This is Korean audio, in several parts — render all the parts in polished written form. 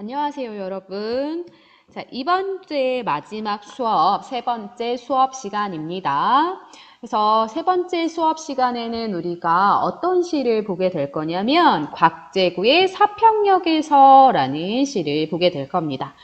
안녕하세요, 여러분. 자, 이번 주의 마지막 수업, 세 번째 수업 시간입니다. 그래서 세 번째 수업 시간에는 우리가 어떤 시를 보게 될 거냐면 곽재구의 사평역에서라는 시를 보게 될 겁니다.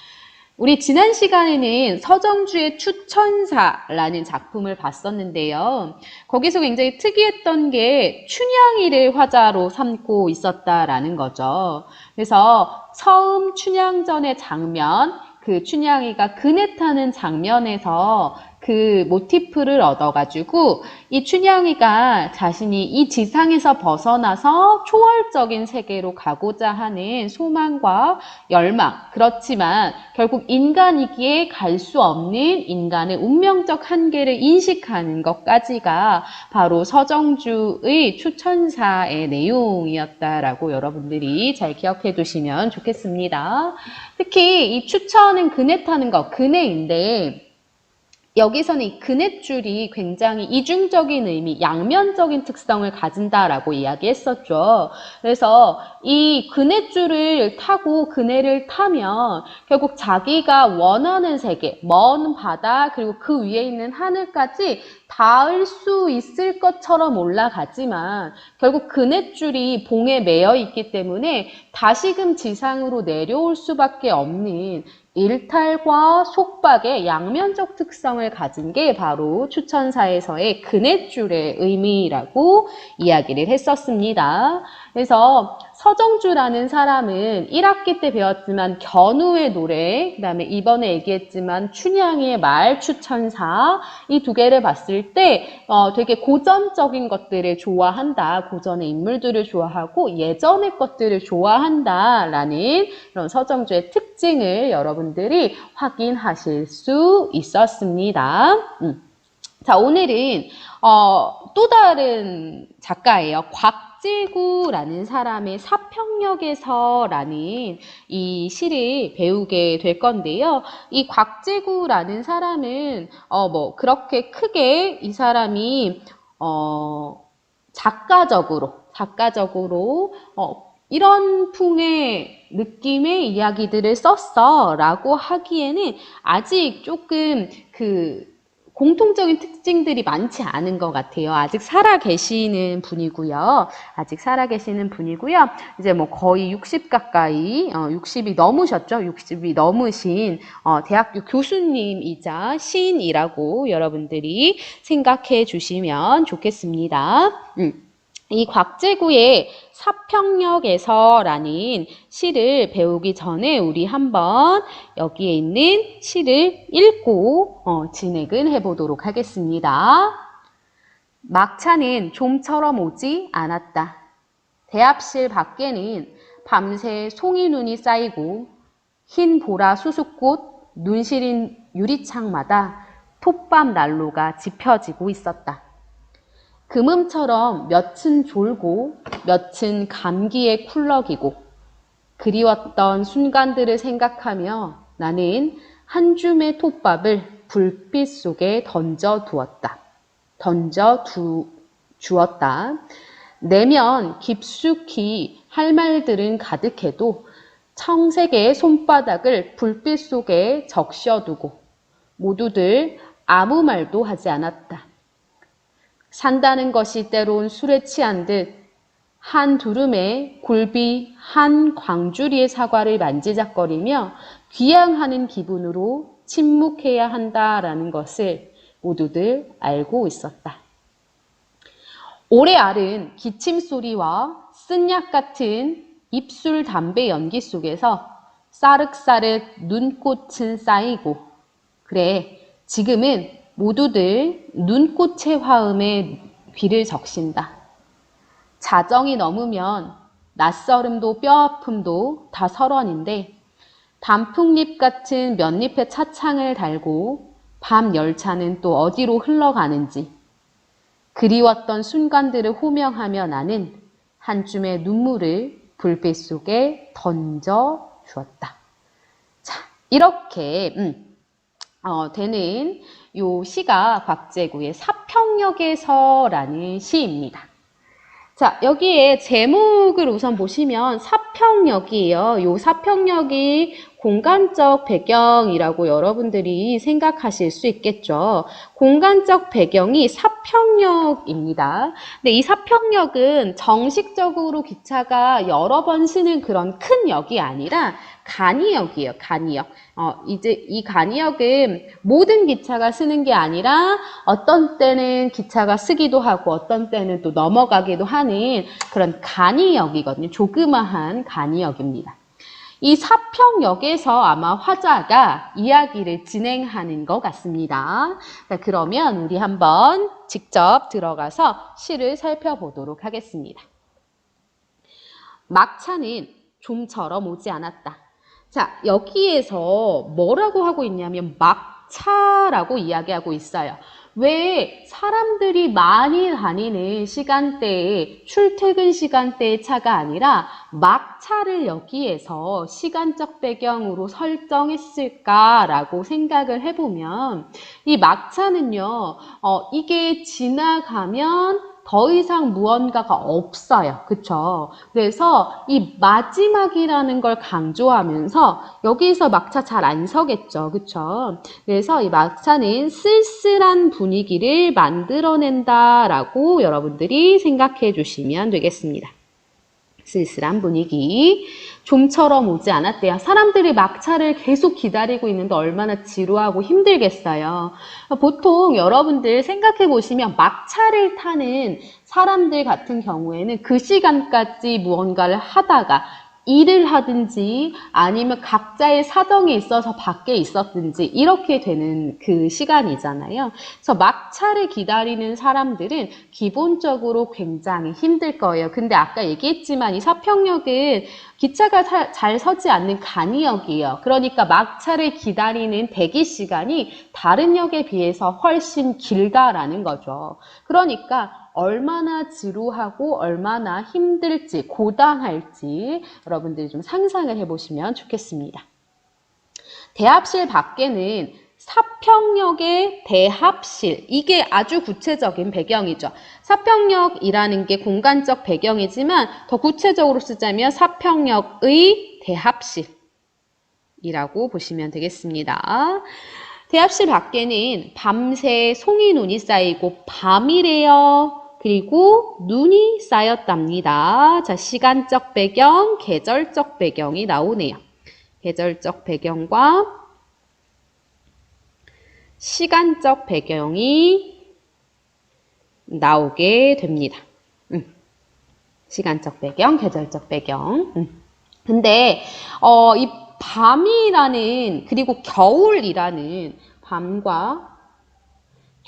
우리 지난 시간에는 서정주의 추천사라는 작품을 봤었는데요. 거기서 굉장히 특이했던 게 춘향이를 화자로 삼고 있었다라는 거죠. 그래서 처음 춘향전의 장면, 그 춘향이가 그네 타는 장면에서 그 모티프를 얻어가지고 이 춘향이가 자신이 이 지상에서 벗어나서 초월적인 세계로 가고자 하는 소망과 열망, 그렇지만 결국 인간이기에 갈 수 없는 인간의 운명적 한계를 인식하는 것까지가 바로 서정주의 추천사의 내용이었다라고 여러분들이 잘 기억해 두시면 좋겠습니다. 특히 이 추천은 그네 타는 것, 그네인데 여기서는 이 그네줄이 굉장히 이중적인 의미, 양면적인 특성을 가진다라고 이야기했었죠. 그래서 이 그네줄을 타고 그네를 타면 결국 자기가 원하는 세계, 먼 바다, 그리고 그 위에 있는 하늘까지 닿을 수 있을 것처럼 올라가지만 결국 그네줄이 봉에 매여 있기 때문에 다시금 지상으로 내려올 수밖에 없는 일탈과 속박의 양면적 특성을 가진 게 바로 추천사에서의 그네줄의 의미라고 이야기를 했었습니다. 그래서 서정주라는 사람은 1학기 때 배웠지만 견우의 노래, 그 다음에 이번에 얘기했지만 춘향이의 말추천사, 이 두 개를 봤을 때 되게 고전적인 것들을 좋아한다, 고전의 인물들을 좋아하고 예전의 것들을 좋아한다라는 그런 서정주의 특징을 여러분들이 확인하실 수 있었습니다. 자, 오늘은 또 다른 작가예요. 곽재구라는 사람의 사평역에서라는 이 시를 배우게 될 건데요. 이 곽재구라는 사람은 그렇게 크게 이 사람이 작가적으로 이런 풍의 느낌의 이야기들을 썼어 라고 하기에는 아직 조금 공통적인 특징들이 많지 않은 것 같아요. 아직 살아계시는 분이고요. 이제 뭐 거의 60 가까이, 60이 넘으셨죠? 60이 넘으신 대학교 교수님이자 시인이라고 여러분들이 생각해 주시면 좋겠습니다. 이 곽재구의 사평역에서라는 시를 배우기 전에 우리 한번 여기에 있는 시를 읽고 진행을 해보도록 하겠습니다. 막차는 좀처럼 오지 않았다. 대합실 밖에는 밤새 송이눈이 쌓이고 흰 보라 수숫꽃 눈시린 유리창마다 톱밥 난로가 지펴지고 있었다. 금음처럼 몇은 졸고 몇은 감기에 쿨럭이고 그리웠던 순간들을 생각하며 나는 한 줌의 톱밥을 불빛 속에 던져 주었다. 내면 깊숙이 할 말들은 가득해도 청색의 손바닥을 불빛 속에 적셔두고 모두들 아무 말도 하지 않았다. 산다는 것이 때론 술에 취한 듯 한 두름의 굴비 한 광주리의 사과를 만지작거리며 귀향하는 기분으로 침묵해야 한다라는 것을 모두들 알고 있었다. 오래 앓은 기침소리와 쓴약 같은 입술 담배 연기 속에서 싸륵싸륵 눈꽃은 쌓이고 그래 지금은 모두들 눈꽃의 화음에 귀를 적신다. 자정이 넘으면 낯설음도 뼈아픔도 다 설원인데 단풍잎 같은 몇잎의 차창을 달고 밤 열차는 또 어디로 흘러가는지 그리웠던 순간들을 호명하며 나는 한 줌의 눈물을 불빛 속에 던져 주었다. 자, 이렇게 되는 요 시가 곽재구의 사평역에서라는 시입니다. 자, 여기에 제목을 우선 보시면 사평역이에요. 요 사평역이 공간적 배경이라고 여러분들이 생각하실 수 있겠죠. 공간적 배경이 사평역입니다. 근데 이 사평역은 정식적으로 기차가 여러 번 쓰는 그런 큰 역이 아니라 간이역이에요. 간이역. 이제 이 간이역은 모든 기차가 쓰는 게 아니라 어떤 때는 기차가 쓰기도 하고 어떤 때는 또 넘어가기도 하는 그런 간이역이거든요. 조그마한 간이역입니다. 이 사평역에서 아마 화자가 이야기를 진행하는 것 같습니다. 자, 그러면 우리 한번 직접 들어가서 시를 살펴보도록 하겠습니다. 막차는 좀처럼 오지 않았다. 자, 여기에서 뭐라고 하고 있냐면 막차라고 이야기하고 있어요. 왜 사람들이 많이 다니는 시간대에 출퇴근 시간대의 차가 아니라 막차를 여기에서 시간적 배경으로 설정했을까라고 생각을 해보면 이 막차는요, 이게 지나가면 더 이상 무언가가 없어요. 그쵸? 그래서 이 마지막이라는 걸 강조하면서 여기서 막차 잘 안 서겠죠. 그쵸? 그래서 이 막차는 쓸쓸한 분위기를 만들어낸다라고 여러분들이 생각해 주시면 되겠습니다. 쓸쓸한 분위기. 좀처럼 오지 않았대요. 사람들이 막차를 계속 기다리고 있는데 얼마나 지루하고 힘들겠어요. 보통 여러분들 생각해 보시면 막차를 타는 사람들 같은 경우에는 그 시간까지 무언가를 하다가 일을 하든지 아니면 각자의 사정이 있어서 밖에 있었든지 이렇게 되는 그 시간이잖아요. 그래서 막차를 기다리는 사람들은 기본적으로 굉장히 힘들 거예요. 근데 아까 얘기했지만 이 사평역은 기차가 잘 서지 않는 간이역이에요. 그러니까 막차를 기다리는 대기 시간이 다른 역에 비해서 훨씬 길다라는 거죠. 그러니까 얼마나 지루하고 얼마나 힘들지, 고단할지 여러분들이 좀 상상을 해보시면 좋겠습니다. 대합실 밖에는 사평역의 대합실, 이게 아주 구체적인 배경이죠. 사평역이라는 게 공간적 배경이지만 더 구체적으로 쓰자면 사평역의 대합실이라고 보시면 되겠습니다. 대합실 밖에는 밤새 송이눈이 쌓이고 밤이래요. 그리고 눈이 쌓였답니다. 자, 시간적 배경, 계절적 배경이 나오네요. 계절적 배경과 시간적 배경이 나오게 됩니다. 시간적 배경, 계절적 배경. 근데 이 밤이라는 그리고 겨울이라는 밤과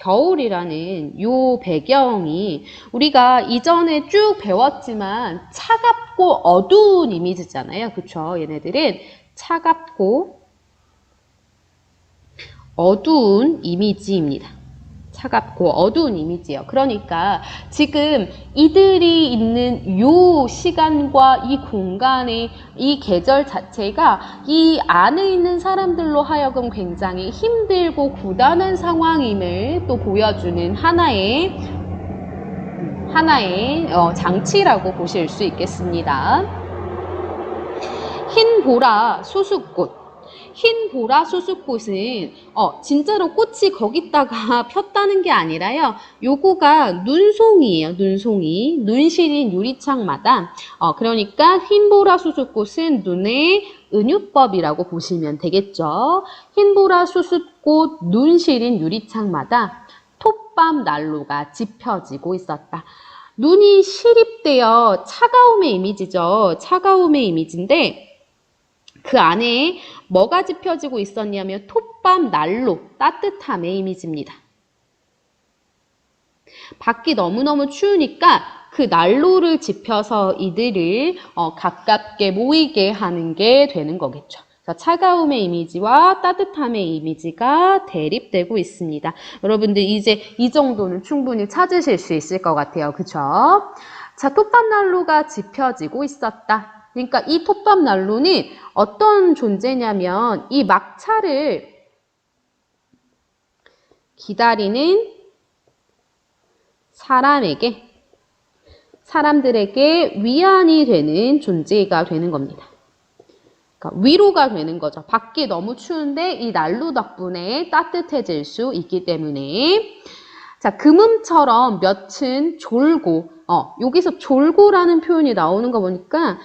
겨울이라는 요 배경이 우리가 이전에 쭉 배웠지만 차갑고 어두운 이미지잖아요. 그쵸? 얘네들은 차갑고 어두운 이미지입니다. 차갑고 어두운 이미지예요. 그러니까 지금 이들이 있는 요 시간과 이 공간의 이 계절 자체가 이 안에 있는 사람들로 하여금 굉장히 힘들고 고단한 상황임을 또 보여주는 하나의 장치라고 보실 수 있겠습니다. 흰 보라 수숫꽃. 흰 보라 수숫꽃은 진짜로 꽃이 거기다가 폈다는 게 아니라요. 요거가 눈송이에요. 눈송이. 눈시린 유리창마다 그러니까 흰 보라 수숫꽃은 눈의 은유법이라고 보시면 되겠죠. 흰 보라 수숫꽃 눈시린 유리창마다 톱밤 난로가 지펴지고 있었다. 눈이 시립되어 차가움의 이미지죠. 차가움의 이미지인데 그 안에 뭐가 지펴지고 있었냐면 톱밤 난로, 따뜻함의 이미지입니다. 밖이 너무너무 추우니까 그 난로를 지펴서 이들을 가깝게 모이게 하는 게 되는 거겠죠. 차가움의 이미지와 따뜻함의 이미지가 대립되고 있습니다. 여러분들 이제 이 정도는 충분히 찾으실 수 있을 것 같아요. 그쵸? 자, 톱밤 난로가 지펴지고 있었다. 그러니까 이 톱밥 난로는 어떤 존재냐면 이 막차를 기다리는 사람들에게 위안이 되는 존재가 되는 겁니다. 그러니까 위로가 되는 거죠. 밖이 너무 추운데 이 난로 덕분에 따뜻해질 수 있기 때문에. 자, 금음처럼 몇은 졸고, 여기서 졸고라는 표현이 나오는 거 보니까,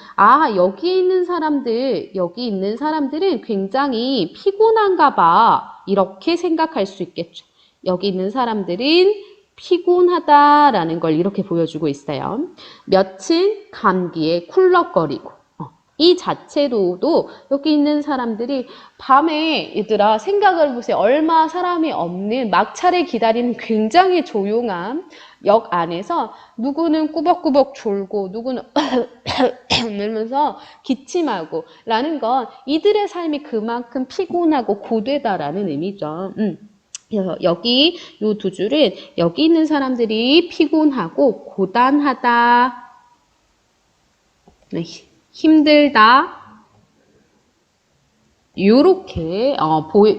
여기 있는 사람들은 굉장히 피곤한가 봐. 이렇게 생각할 수 있겠죠. 여기 있는 사람들은 피곤하다라는 걸 이렇게 보여주고 있어요. 몇은 감기에 쿨럭거리고, 이 자체로도 여기 있는 사람들이 밤에 얘들아 생각을 해보세요. 얼마 사람이 없는 막차를 기다리는 굉장히 조용한 역 안에서 누구는 꾸벅꾸벅 졸고 누구는 이러면서 기침하고 라는 건 이들의 삶이 그만큼 피곤하고 고되다라는 의미죠. 그래서 여기 요 두 줄은 여기 있는 사람들이 피곤하고 고단하다. 힘들다. 요렇게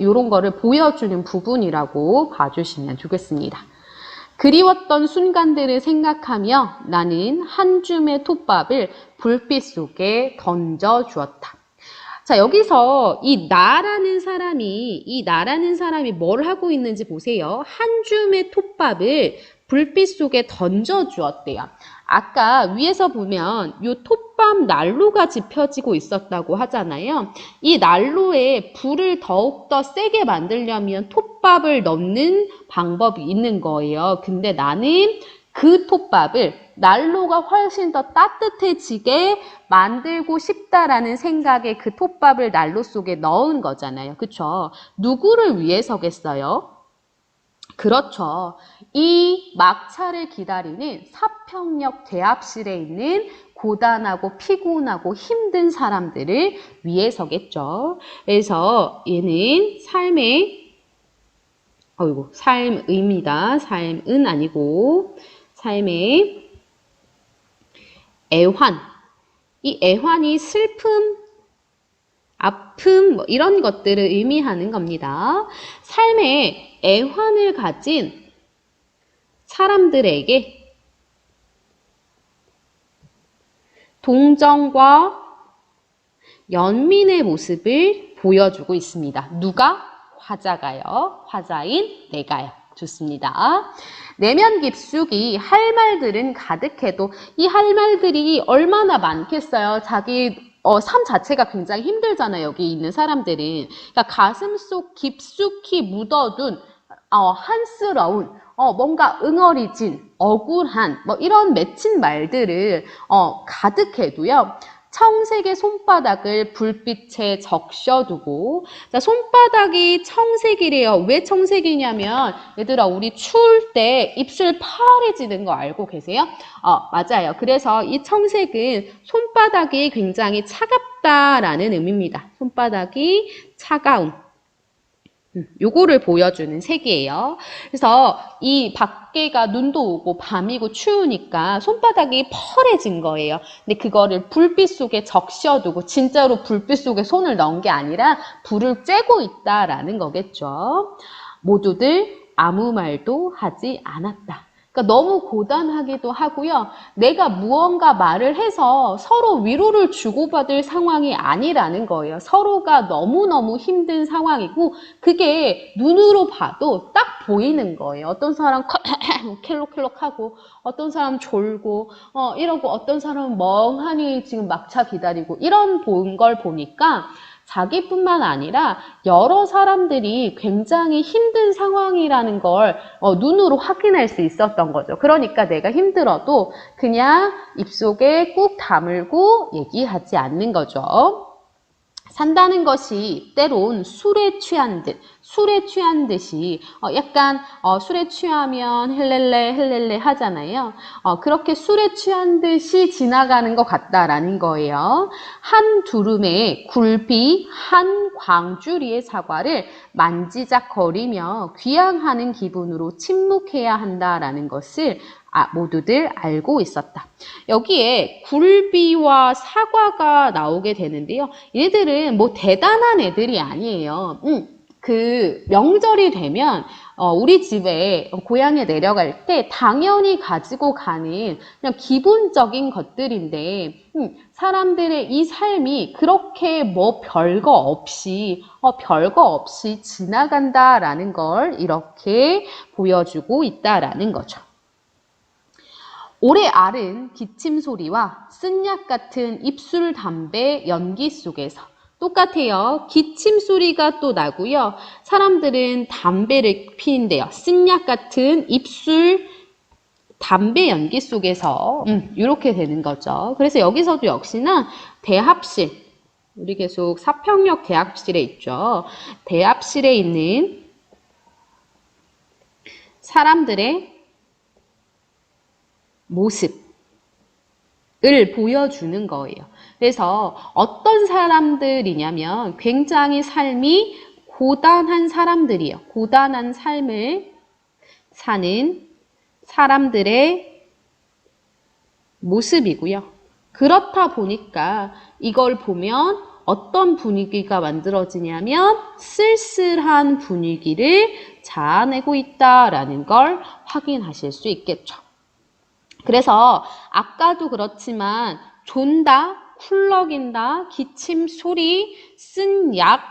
요런 거를 보여주는 부분이라고 봐주시면 좋겠습니다. 그리웠던 순간들을 생각하며 나는 한 줌의 톱밥을 불빛 속에 던져 주었다. 자, 여기서 이 나라는 사람이 뭘 하고 있는지 보세요. 한 줌의 톱밥을 불빛 속에 던져 주었대요. 아까 위에서 보면 이 톱밥 난로가 지펴지고 있었다고 하잖아요. 이 난로에 불을 더욱더 세게 만들려면 톱밥을 넣는 방법이 있는 거예요. 근데 나는 그 톱밥을 난로가 훨씬 더 따뜻해지게 만들고 싶다라는 생각에 그 톱밥을 난로 속에 넣은 거잖아요. 그쵸? 누구를 위해서겠어요? 그렇죠. 이 막차를 기다리는 사평역 대합실에 있는 고단하고 피곤하고 힘든 사람들을 위해서겠죠. 그래서 얘는 삶의입니다. 삶은 아니고 삶의 애환. 이 애환이 슬픔, 아픔 이런 것들을 의미하는 겁니다. 삶의 애환을 가진 사람들에게 동정과 연민의 모습을 보여주고 있습니다. 누가? 화자가요. 화자인 내가요. 좋습니다. 내면 깊숙이 할 말들은 가득해도 이 할 말들이 얼마나 많겠어요. 자기 삶 자체가 굉장히 힘들잖아요. 여기 있는 사람들은. 그러니까 가슴속 깊숙이 묻어둔 한스러운 뭔가 응어리진 억울한 이런 맺힌 말들을 가득해도요. 청색의 손바닥을 불빛에 적셔두고, 자, 손바닥이 청색이래요. 왜 청색이냐면 얘들아 우리 추울 때 입술 파래지는 거 알고 계세요? 맞아요. 그래서 이 청색은 손바닥이 굉장히 차갑다라는 의미입니다. 손바닥이 차가움. 요거를 보여주는 색이에요. 그래서 이 밖에가 눈도 오고 밤이고 추우니까 손바닥이 펄해진 거예요. 근데 그거를 불빛 속에 적셔두고 진짜로 불빛 속에 손을 넣은 게 아니라 불을 쬐고 있다라는 거겠죠. 모두들 아무 말도 하지 않았다. 그러니까 너무 고단하기도 하고요. 내가 무언가 말을 해서 서로 위로를 주고받을 상황이 아니라는 거예요. 서로가 너무너무 힘든 상황이고 그게 눈으로 봐도 딱 보이는 거예요. 어떤 사람 켈록켈록하고 어떤 사람 졸고 이러고 어떤 사람은 멍하니 지금 막차 기다리고 이런 걸 보니까 자기뿐만 아니라 여러 사람들이 굉장히 힘든 상황이라는 걸 눈으로 확인할 수 있었던 거죠. 그러니까 내가 힘들어도 그냥 입속에 꾹 다물고 얘기하지 않는 거죠. 산다는 것이 때론 술에 취한 듯이 약간 술에 취하면 헬렐레 하잖아요. 그렇게 술에 취한 듯이 지나가는 것 같다라는 거예요. 한 두rum의 굴비, 한 광주리의 사과를 만지작거리며 귀향하는 기분으로 침묵해야 한다라는 것을 모두들 알고 있었다. 여기에 굴비와 사과가 나오게 되는데요. 얘들은 뭐 대단한 애들이 아니에요. 그 명절이 되면 우리 집에 고향에 내려갈 때 당연히 가지고 가는 그냥 기본적인 것들인데 사람들의 이 삶이 그렇게 뭐 별거 없이 지나간다라는 걸 이렇게 보여주고 있다라는 거죠. 오래 앓은 기침 소리와 쓴약 같은 입술 담배 연기 속에서 똑같아요. 기침 소리가 또 나고요. 사람들은 담배를 피는데요. 쓴약 같은 입술 담배 연기 속에서 이렇게 되는 거죠. 그래서 여기서도 역시나 대합실, 우리 계속 사평역 대합실에 있죠. 대합실에 있는 사람들의 모습을 보여주는 거예요. 그래서 어떤 사람들이냐면 굉장히 삶이 고단한 사람들이에요. 고단한 삶을 사는 사람들의 모습이고요. 그렇다 보니까 이걸 보면 어떤 분위기가 만들어지냐면 쓸쓸한 분위기를 자아내고 있다라는 걸 확인하실 수 있겠죠. 그래서 아까도 그렇지만 존다, 쿨럭인다, 기침 소리, 쓴 약,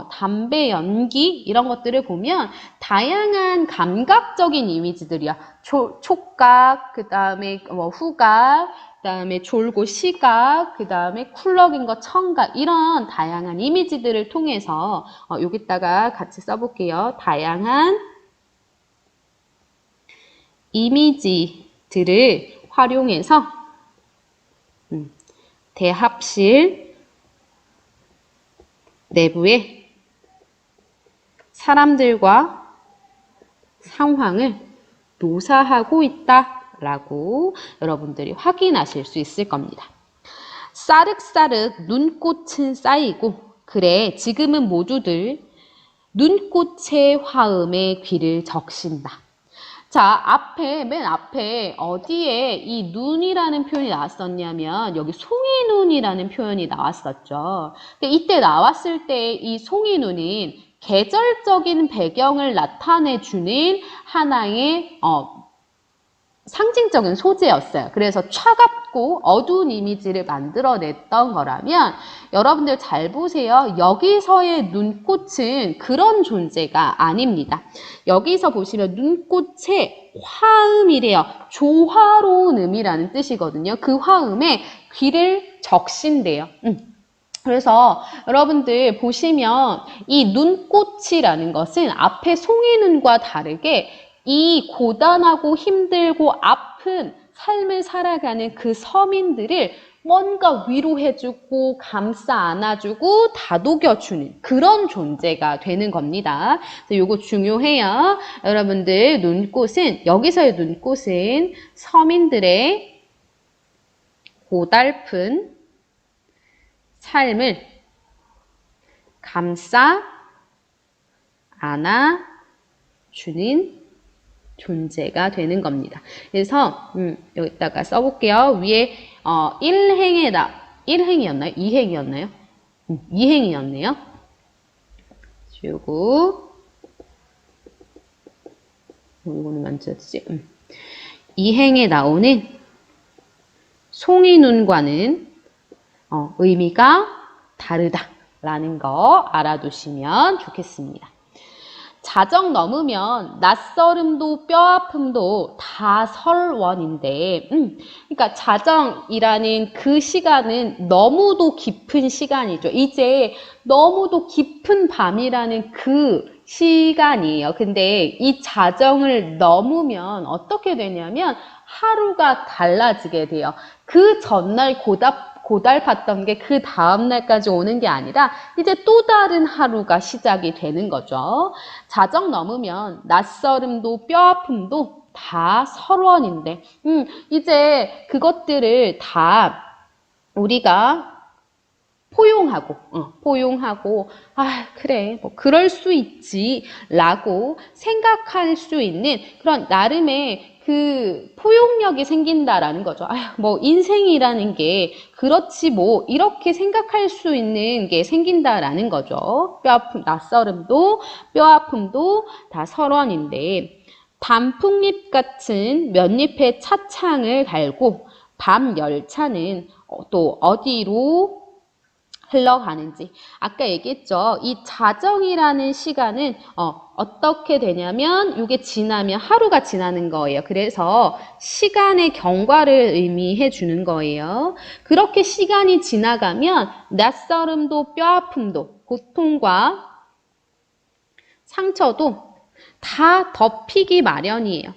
담배 연기 이런 것들을 보면 다양한 감각적인 이미지들이야. 촉각, 그 다음에 후각, 그 다음에 졸고 시각, 그 다음에 쿨럭인 거 청각 이런 다양한 이미지들을 통해서 여기다가 같이 써볼게요. 다양한 이미지들을 활용해서 대합실 내부에 사람들과 상황을 묘사하고 있다라고 여러분들이 확인하실 수 있을 겁니다. 싸륵싸륵 눈꽃은 쌓이고 그래 지금은 모두들 눈꽃의 화음에 귀를 적신다. 자, 맨 앞에 어디에 이 눈이라는 표현이 나왔었냐면 여기 송이눈이라는 표현이 나왔었죠. 근데 이때 나왔을 때 이 송이눈은 계절적인 배경을 나타내주는 하나의 상징적인 소재였어요. 그래서 차갑고 어두운 이미지를 만들어냈던 거라면 여러분들 잘 보세요. 여기서의 눈꽃은 그런 존재가 아닙니다. 여기서 보시면 눈꽃의 화음이래요. 조화로운 음이라는 뜻이거든요. 그 화음에 귀를 적신대요. 그래서 여러분들 보시면 이 눈꽃이라는 것은 앞에 송이눈과 다르게 이 고단하고 힘들고 아픈 삶을 살아가는 그 서민들을 뭔가 위로해주고 감싸 안아주고 다독여주는 그런 존재가 되는 겁니다. 요거 중요해요. 여러분들 눈꽃은 여기서의 눈꽃은 서민들의 고달픈 삶을 감싸 안아주는 존재가 되는 겁니다. 그래서 여기다가 써볼게요. 위에 1행이었나요? 2행이었나요? 2행이었네요. 지우고 이거는 만져지지? 2행에 나오는 송이눈과는 의미가 다르다라는 거 알아두시면 좋겠습니다. 자정 넘으면 낯설음도 뼈아픔도 다 설원인데 그러니까 자정이라는 그 시간은 너무도 깊은 시간이죠. 이제 너무도 깊은 밤이라는 그 시간이에요. 근데 이 자정을 넘으면 어떻게 되냐면 하루가 달라지게 돼요. 그 전날 고달팠던 게 그 다음날까지 오는 게 아니라 이제 또 다른 하루가 시작이 되는 거죠. 자정 넘으면 낯설음도 뼈아픔도 다 설원인데 이제 그것들을 다 우리가 포용하고, 아, 그래, 뭐, 그럴 수 있지, 라고 생각할 수 있는 그런 나름의 그 포용력이 생긴다라는 거죠. 아, 뭐, 인생이라는 게 그렇지 뭐, 이렇게 생각할 수 있는 게 생긴다라는 거죠. 뼈아픔, 낯설음도, 뼈아픔도 다 설원인데, 단풍잎 같은 몇잎의 차창을 달고, 밤 열차는 또 어디로 흘러가는지. 아까 얘기했죠. 이 자정이라는 시간은 어떻게 되냐면 이게 지나면 하루가 지나는 거예요. 그래서 시간의 경과를 의미해 주는 거예요. 그렇게 시간이 지나가면 낯설음도 뼈아픔도 고통과 상처도 다 덮이기 마련이에요.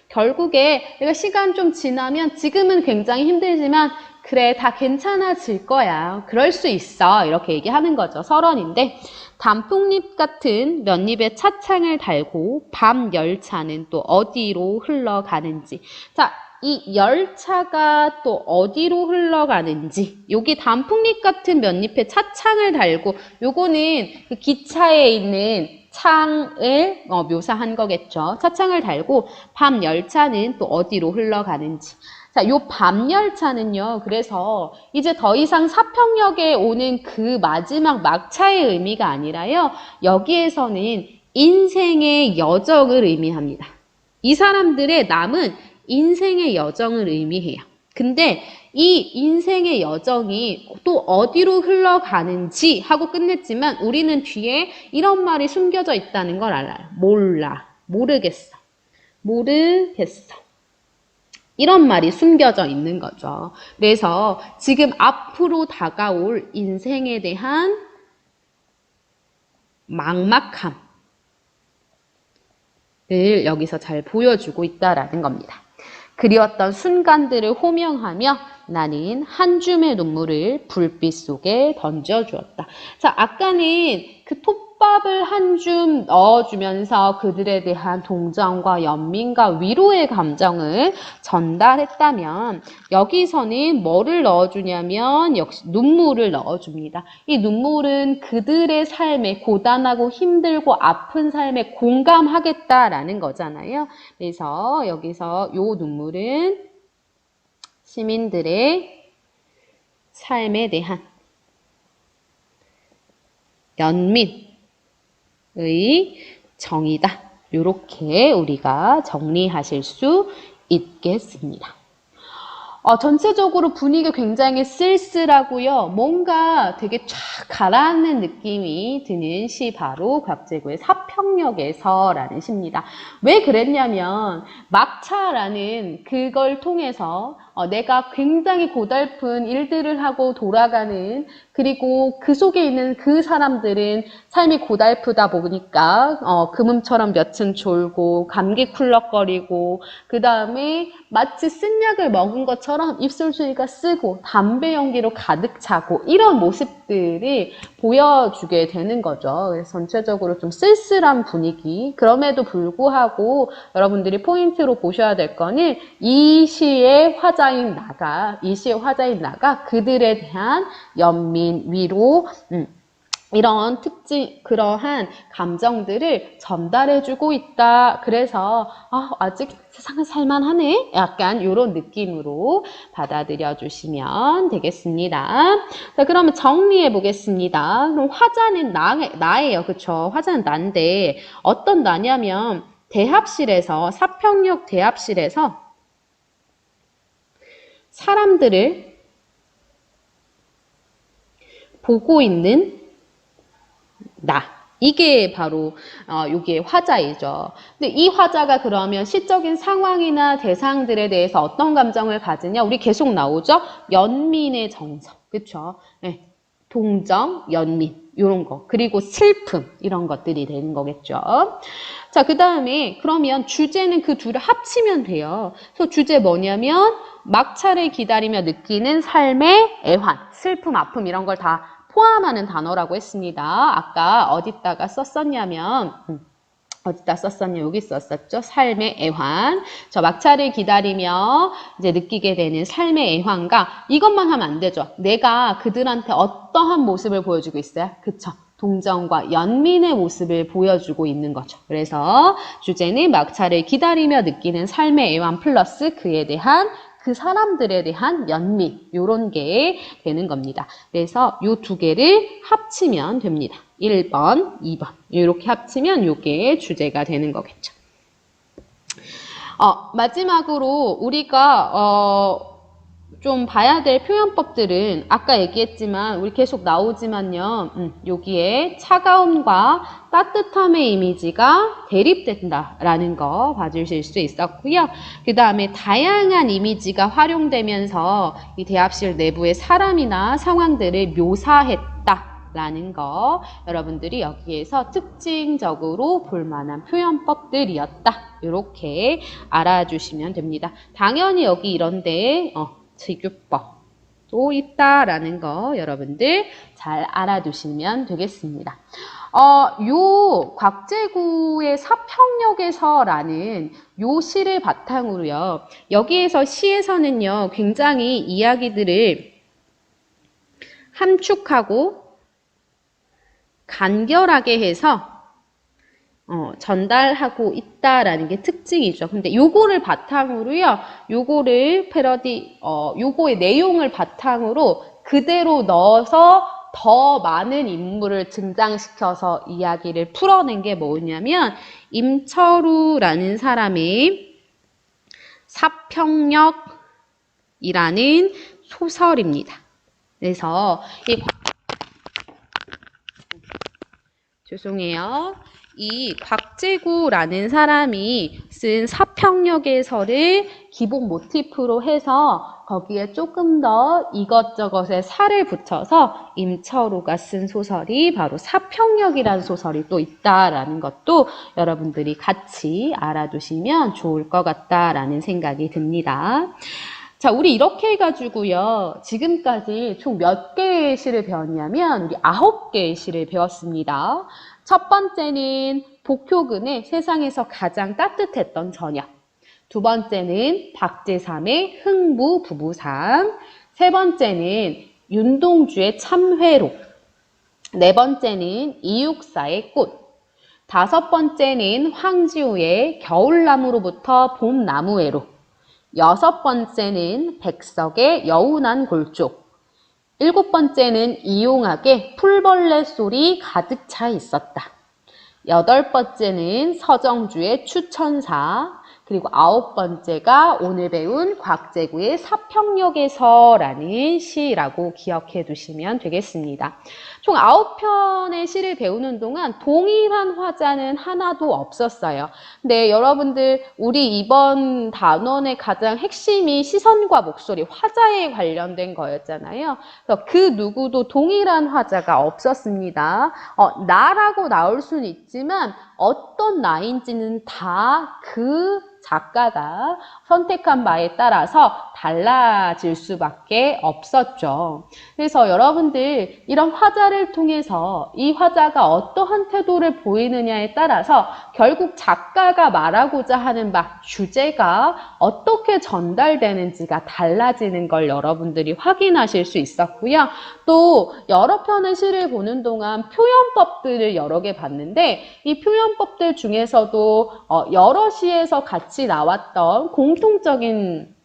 결국에 내가 시간 좀 지나면 지금은 굉장히 힘들지만 그래, 다 괜찮아질 거야. 그럴 수 있어. 이렇게 얘기하는 거죠. 설원인데 단풍잎 같은 몇 잎의 차창을 달고 밤 열차는 또 어디로 흘러가는지. 자, 이 열차가 또 어디로 흘러가는지. 여기 단풍잎 같은 몇 잎의 차창을 달고 요거는 그 기차에 있는 창을 묘사한 거겠죠. 차창을 달고 밤 열차는 또 어디로 흘러가는지. 자, 요 밤열차는요, 그래서 이제 더 이상 사평역에 오는 그 마지막 막차의 의미가 아니라요, 여기에서는 인생의 여정을 의미합니다. 이 사람들의 남은 인생의 여정을 의미해요. 근데 이 인생의 여정이 또 어디로 흘러가는지 하고 끝냈지만 우리는 뒤에 이런 말이 숨겨져 있다는 걸 알아요. 몰라. 모르겠어. 모르겠어. 이런 말이 숨겨져 있는 거죠. 그래서 지금 앞으로 다가올 인생에 대한 막막함을 여기서 잘 보여주고 있다라는 겁니다. 그리웠던 순간들을 호명하며 나는 한 줌의 눈물을 불빛 속에 던져주었다. 자, 아까는 그 톱밥을 한 줌 넣어주면서 그들에 대한 동정과 연민과 위로의 감정을 전달했다면 여기서는 뭐를 넣어주냐면 역시 눈물을 넣어줍니다. 이 눈물은 그들의 삶에 고단하고 힘들고 아픈 삶에 공감하겠다라는 거잖아요. 그래서 여기서 요 눈물은 시민들의 삶에 대한 연민의 정의다. 이렇게 우리가 정리하실 수 있겠습니다. 전체적으로 분위기가 굉장히 쓸쓸하고요. 뭔가 되게 쫙 가라앉는 느낌이 드는 시 바로 곽재구의 사평역에서라는 시입니다. 왜 그랬냐면 막차라는 그걸 통해서 내가 굉장히 고달픈 일들을 하고 돌아가는 그리고 그 속에 있는 그 사람들은 삶이 고달프다 보니까 금음처럼 몇층 졸고 감기 쿨럭거리고 그 다음에 마치 쓴 약을 먹은 것처럼 입술주위가 쓰고 담배 연기로 가득 차고 이런 모습들이 보여주게 되는 거죠. 그래서 전체적으로 좀 쓸쓸한 분위기. 그럼에도 불구하고 여러분들이 포인트로 보셔야 될 거는 이 시의 화자인 나가 그들에 대한 연민, 위로, 이런 그러한 감정들을 전달해주고 있다. 그래서 아직 세상은 살만하네? 약간 이런 느낌으로 받아들여 주시면 되겠습니다. 자, 그러면 정리해 보겠습니다. 그럼 화자는 나예요. 그쵸? 화자는 나인데 어떤 나냐면 사평역 대합실에서 사람들을 보고 있는 나. 이게 바로 이게 화자이죠. 근데 이 화자가 그러면 시적인 상황이나 대상들에 대해서 어떤 감정을 가지냐? 우리 계속 나오죠? 연민의 정서. 그렇죠? 네. 동정, 연민 이런 거. 그리고 슬픔 이런 것들이 되는 거겠죠. 자, 그다음에 그러면 주제는 그 둘을 합치면 돼요. 그래서 주제 뭐냐면 막차를 기다리며 느끼는 삶의 애환, 슬픔, 아픔 이런 걸 다 포함하는 단어라고 했습니다. 아까 어디다가 썼었냐면 어디다 썼었냐? 여기 썼었죠. 삶의 애환. 저 막차를 기다리며 이제 느끼게 되는 삶의 애환과 이것만 하면 안 되죠. 내가 그들한테 어떠한 모습을 보여주고 있어요? 그쵸? 동정과 연민의 모습을 보여주고 있는 거죠. 그래서 주제는 막차를 기다리며 느끼는 삶의 애환 플러스 그에 대한 그 사람들에 대한 연민 요런 게 되는 겁니다. 그래서 요 두 개를 합치면 됩니다. 1번, 2번 이렇게 합치면 요게 주제가 되는 거겠죠. 마지막으로 우리가 좀 봐야 될 표현법들은 아까 얘기했지만 우리 계속 나오지만요. 여기에 차가움과 따뜻함의 이미지가 대립된다라는 거 봐주실 수 있었고요. 그 다음에 다양한 이미지가 활용되면서 이 대합실 내부의 사람이나 상황들을 묘사했다라는 거 여러분들이 여기에서 특징적으로 볼만한 표현법들이었다. 이렇게 알아주시면 됩니다. 당연히 여기 이런데 직유법도 있다라는 거 여러분들 잘 알아두시면 되겠습니다. 요 곽재구의 사평역에서라는 요 시를 바탕으로요. 여기에서 시에서는요. 굉장히 이야기들을 함축하고 간결하게 해서 전달하고 있다라는 게 특징이죠. 근데 요거를 바탕으로요, 요거를 요거의 내용을 바탕으로 그대로 넣어서 더 많은 인물을 등장시켜서 이야기를 풀어낸 게 뭐냐면, 임철우라는 사람의 사평역이라는 소설입니다. 그래서 죄송해요. 이 곽재구라는 사람이 쓴 사평역에서를 기본 모티프로 해서 거기에 조금 더 이것저것에 살을 붙여서 임철우가 쓴 소설이 바로 사평역이라는 소설이 또 있다라는 것도 여러분들이 같이 알아두시면 좋을 것 같다라는 생각이 듭니다. 자, 우리 이렇게 해가지고요. 지금까지 총 몇 개의 시를 배웠냐면 우리 9개의 시를 배웠습니다. 첫 번째는 복효근의 세상에서 가장 따뜻했던 저녁. 두 번째는 박제삼의 흥부 부부상. 세 번째는 윤동주의 참회록. 네 번째는 이육사의 꽃. 다섯 번째는 황지우의 겨울나무로부터 봄나무에로. 여섯 번째는 백석의 여운한 골조. 일곱 번째는 이용학의 풀벌레 소리 가득 차 있었다. 여덟 번째는 서정주의 추천사. 그리고 아홉 번째가 오늘 배운 곽재구의 사평역에서라는 시라고 기억해 두시면 되겠습니다. 총 9편의 시를 배우는 동안 동일한 화자는 하나도 없었어요. 근데 여러분들 우리 이번 단원의 가장 핵심이 시선과 목소리, 화자에 관련된 거였잖아요. 그래서 그 누구도 동일한 화자가 없었습니다. 나라고 나올 수는 있지만 어떤 나인지는 다 그 작가가 선택한 바에 따라서 달라질 수밖에 없었죠. 그래서 여러분들 이런 화자를 통해서 이 화자가 어떠한 태도를 보이느냐에 따라서 결국 작가가 말하고자 하는 바, 주제가 어떻게 전달되는지가 달라지는 걸 여러분들이 확인하실 수 있었고요. 또 여러 편의 시를 보는 동안 표현법들을 여러 개 봤는데 이 표현법들 중에서도 여러 시에서 같이 나왔던 공통적인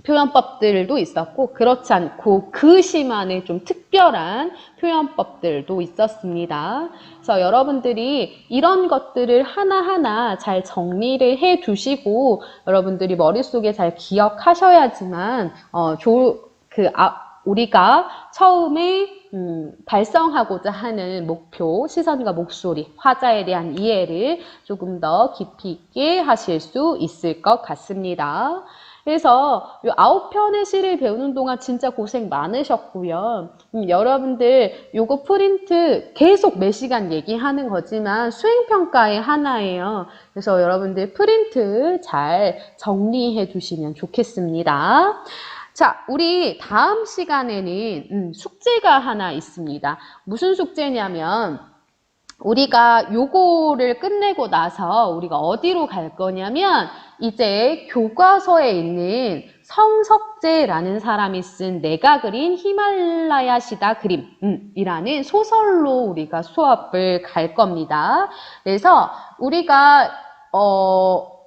표현법들도 있었고 그렇지 않고 그 시만의 좀 특별한 표현법들도 있었습니다. 그래서 여러분들이 이런 것들을 하나하나 잘 정리를 해 두시고 여러분들이 머릿속에 잘 기억하셔야지만 우리가 처음에 달성하고자 하는 목표, 시선과 목소리, 화자에 대한 이해를 조금 더 깊이 있게 하실 수 있을 것 같습니다. 그래서 이 9편의 시를 배우는 동안 진짜 고생 많으셨고요. 여러분들 요거 프린트 계속 매 시간 얘기하는 거지만 수행평가의 하나예요. 그래서 여러분들 프린트 잘 정리해 두시면 좋겠습니다. 자, 우리 다음 시간에는 숙제가 하나 있습니다. 무슨 숙제냐면 우리가 요거를 끝내고 나서 우리가 어디로 갈 거냐면 이제 교과서에 있는 성석재라는 사람이 쓴 내가 그린 히말라야 시다 그림이라는 소설로 우리가 수업을 갈 겁니다. 그래서 우리가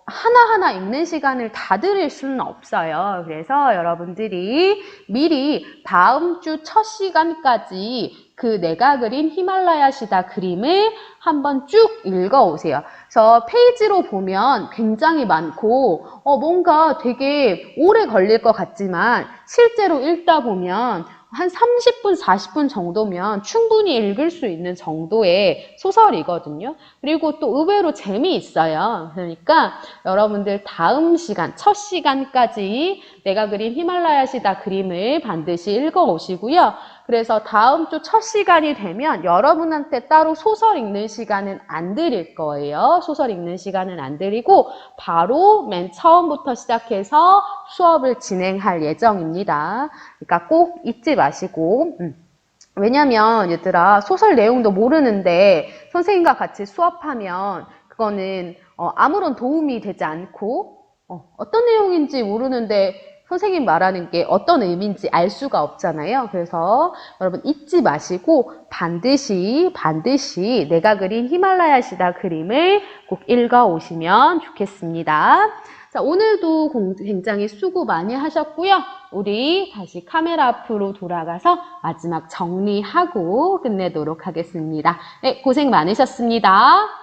하나하나 읽는 시간을 다 들을 수는 없어요. 그래서 여러분들이 미리 다음 주 첫 시간까지 그 내가 그린 히말라야 시다 그림을 한번 쭉 읽어오세요. 그래서 페이지로 보면 굉장히 많고 뭔가 되게 오래 걸릴 것 같지만 실제로 읽다 보면 한 30분, 40분 정도면 충분히 읽을 수 있는 정도의 소설이거든요. 그리고 또 의외로 재미있어요. 그러니까 여러분들 다음 시간, 첫 시간까지 내가 그린 히말라야 시다 그림을 반드시 읽어오시고요. 그래서 다음 주 첫 시간이 되면 여러분한테 따로 소설 읽는 시간은 안 드릴 거예요. 소설 읽는 시간은 안 드리고 바로 맨 처음부터 시작해서 수업을 진행할 예정입니다. 그러니까 꼭 잊지 마시고 왜냐면 얘들아 소설 내용도 모르는데 선생님과 같이 수업하면 그거는 아무런 도움이 되지 않고 어떤 내용인지 모르는데 선생님 말하는 게 어떤 의미인지 알 수가 없잖아요. 그래서 여러분 잊지 마시고 반드시 내가 그린 히말라야 시다 그림을 꼭 읽어오시면 좋겠습니다. 자, 오늘도 굉장히 수고 많이 하셨고요. 우리 다시 카메라 앞으로 돌아가서 마지막 정리하고 끝내도록 하겠습니다. 네, 고생 많으셨습니다.